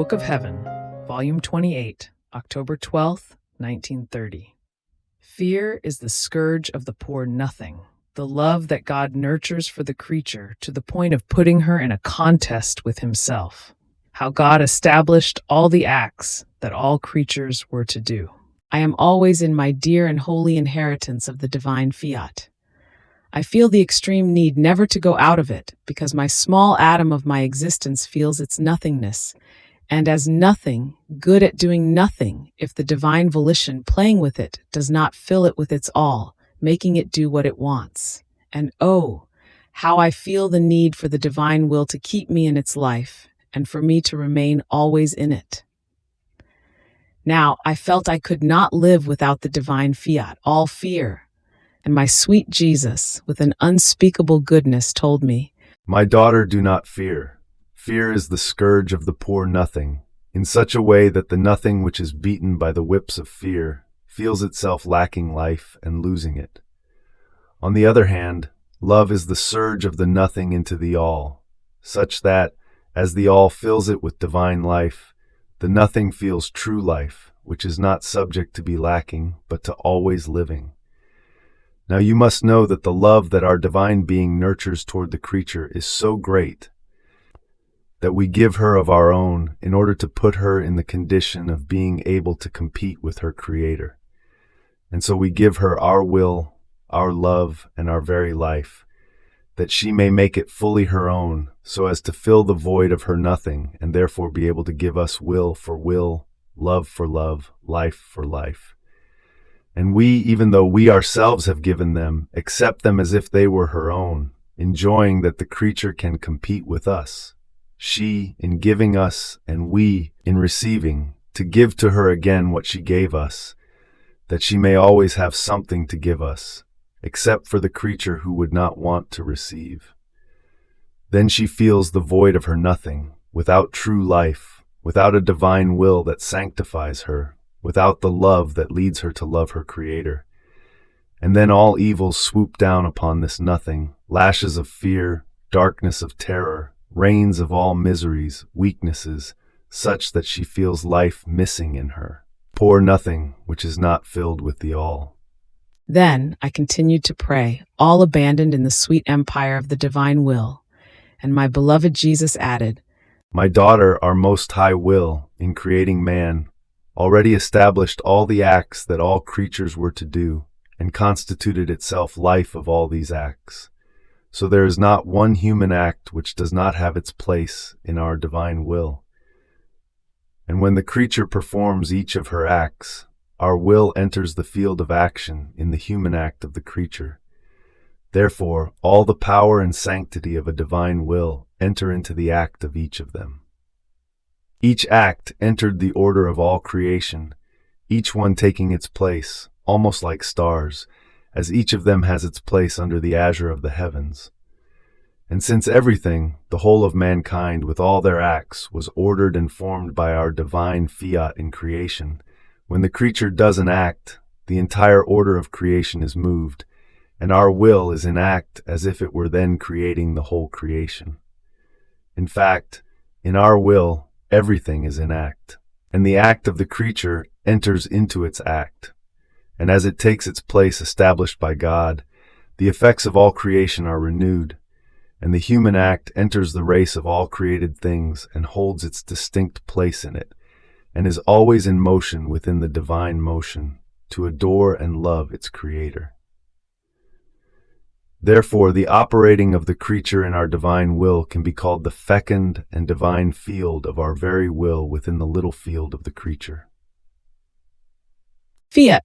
Book of Heaven, Volume 28, October 12th, 1930. Fear is the scourge of the poor nothing, the love that God nurtures for the creature to the point of putting her in a contest with himself. How God established all the acts that all creatures were to do. I am always in my dear and holy inheritance of the divine fiat. I feel the extreme need never to go out of it, because my small atom of my existence feels its nothingness, and as nothing, good at doing nothing, if the divine volition playing with it does not fill it with its all, making it do what it wants. And oh, how I feel the need for the divine will to keep me in its life, and for me to remain always in it. Now, I felt I could not live without the divine fiat, all fear. And my sweet Jesus, with an unspeakable goodness, told me, "My daughter, do not fear. Fear is the scourge of the poor nothing, in such a way that the nothing which is beaten by the whips of fear feels itself lacking life and losing it. On the other hand, love is the surge of the nothing into the all, such that, as the all fills it with divine life, the nothing feels true life, which is not subject to be lacking, but to always living. Now you must know that the love that our divine being nurtures toward the creature is so great that we give her of our own in order to put her in the condition of being able to compete with her Creator. And so we give her our will, our love, and our very life, that she may make it fully her own, so as to fill the void of her nothing, and therefore be able to give us will for will, love for love, life for life. And we, even though we ourselves have given them, accept them as if they were her own, enjoying that the creature can compete with us. She in giving us, and we in receiving, to give to her again what she gave us, that she may always have something to give us, except for the creature who would not want to receive. Then she feels the void of her nothing, without true life, without a divine will that sanctifies her, without the love that leads her to love her Creator. And then all evils swoop down upon this nothing, lashes of fear, darkness of terror, rains of all miseries, weaknesses, such that she feels life missing in her. Poor nothing which is not filled with the all. Then I continued to pray, all abandoned in the sweet empire of the divine will. And my beloved Jesus added, "My daughter, our Most High will, in creating man, already established all the acts that all creatures were to do, and constituted itself life of all these acts. So there is not one human act which does not have its place in our divine will. And when the creature performs each of her acts, our will enters the field of action in the human act of the creature. Therefore, all the power and sanctity of a divine will enter into the act of each of them. Each act entered the order of all creation, each one taking its place, almost like stars, as each of them has its place under the azure of the heavens. And since everything, the whole of mankind with all their acts, was ordered and formed by our divine fiat in creation, when the creature does an act, the entire order of creation is moved, and our will is in act as if it were then creating the whole creation. In fact, in our will, everything is in act, and the act of the creature enters into its act. And as it takes its place established by God, the effects of all creation are renewed, and the human act enters the race of all created things and holds its distinct place in it, and is always in motion within the divine motion, to adore and love its Creator. Therefore, the operating of the creature in our divine will can be called the fecund and divine field of our very will within the little field of the creature." Fiat,